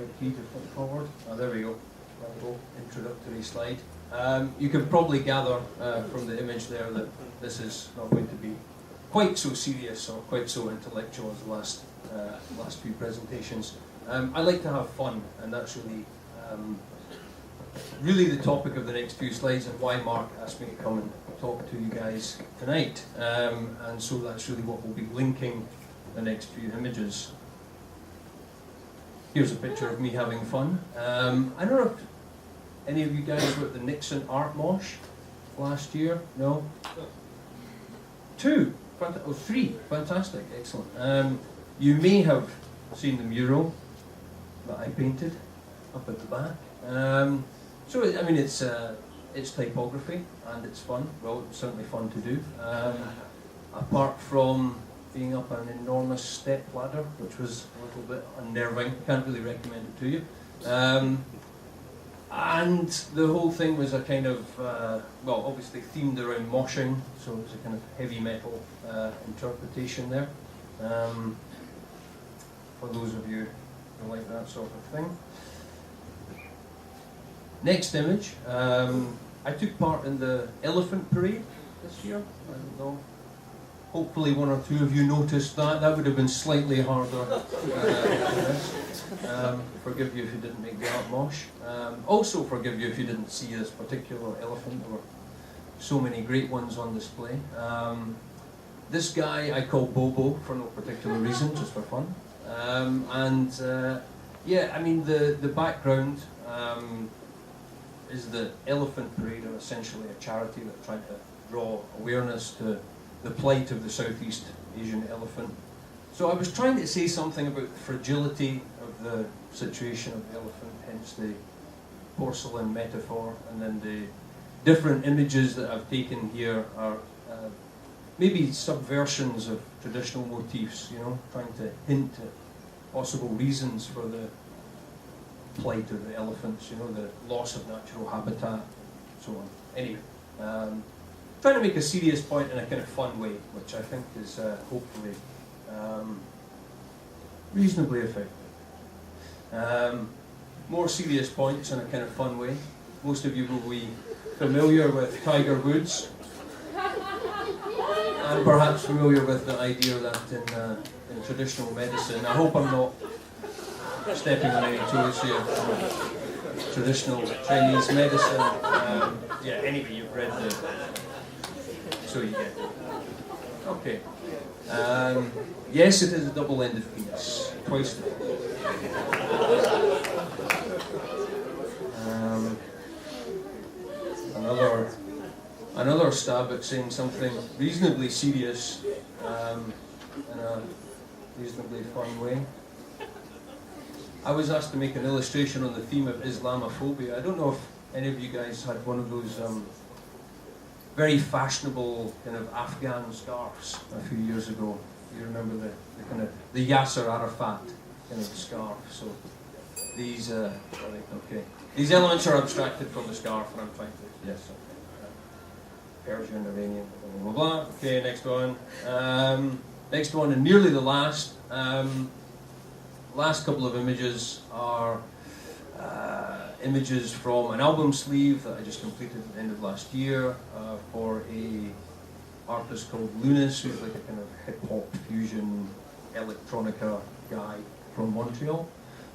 right key to flip forward. Oh, there we go. Little introductory slide. You can probably gather from the image there that this is not going to be quite so serious or quite so intellectual as the last few presentations. I like to have fun, and that's really the topic of the next few slides, and why Mark asked me to come and talk to you guys tonight. And so that's really what we'll be linking the next few images. Here's a picture of me having fun. I don't know if any of you guys were at the Nixon Art Mosh last year? No? 2? Oh, 3. Fantastic, excellent. You may have seen the mural that I painted up at the back. So, I mean, it's typography and it's fun. Well, it's certainly fun to do. Apart from being up an enormous step ladder, which was a little bit unnerving. Can't really recommend it to you. And the whole thing was a kind of, well, obviously themed around moshing, so it was a kind of heavy metal interpretation there. For those of you who like that sort of thing. Next image. I took part in the elephant parade this year. I don't know. Hopefully one or two of you noticed that. That would have been slightly harder. Forgive you if you didn't make the art mosh. Also forgive you if you didn't see this particular elephant. There were so many great ones on display. This guy I call Bobo for no particular reason, just for fun. Yeah, I mean the background is the Elephant Parade are essentially a charity that tried to draw awareness to the plight of the Southeast Asian elephant. So I was trying to say something about the fragility of the situation of the elephant, hence the porcelain metaphor, and then the different images that I've taken here are maybe subversions of traditional motifs, you know, trying to hint at possible reasons for the plight of the elephants, you know, the loss of natural habitat, and so on. Anyway, trying to make a serious point in a kind of fun way, which I think is hopefully reasonably effective. More serious points in a kind of fun way. Most of you will be familiar with Tiger Woods, and perhaps familiar with the idea that in traditional medicine, I hope I'm not stepping on any toes here, traditional Chinese medicine, yeah, anyway, you've read the, so you get it. Okay. Yes, it is a double-ended piece, twice. Another stab at saying something reasonably serious in a reasonably fun way. I was asked to make an illustration on the theme of Islamophobia. I don't know if any of you guys had one of those very fashionable kind of Afghan scarves a few years ago. You remember the kind of the Yasser Arafat kind of scarf. So these these elements are abstracted from the scarf, and I'm trying to Persian, Iranian, blah blah blah. Okay, next one. Next one, and nearly the last. Last couple of images are images from an album sleeve that I just completed at the end of last year for a artist called Lunis, who's like a kind of hip-hop fusion electronica guy from Montreal.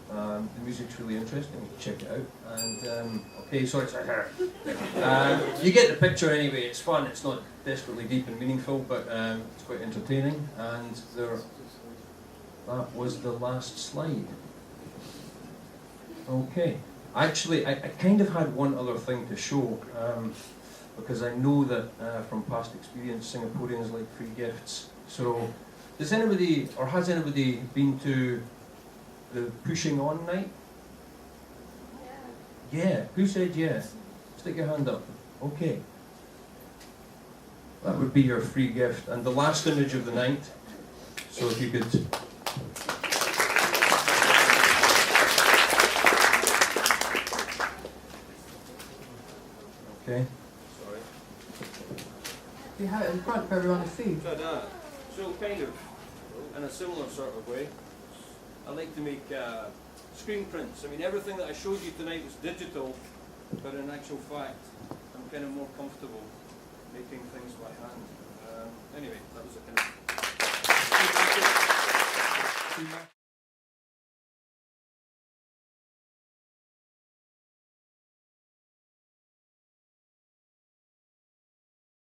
The music's really interesting, check it out. And okay, sorry, you get the picture anyway. It's fun, it's not desperately deep and meaningful, but it's quite entertaining. And that was the last slide. Okay. Actually, I kind of had one other thing to show, because I know that from past experience, Singaporeans like free gifts. So, does anybody, or has anybody been to the Pushing On night? Yeah. Who said yeah? Stick your hand up. Okay. That would be your free gift. And the last image of the night, so if you could... Okay. Sorry. You have it in front for everyone to see. So kind of, in a similar sort of way, I like to make screen prints. I mean, everything that I showed you tonight was digital, but in actual fact, I'm kind of more comfortable making things by hand. Anyway, that was a kind of...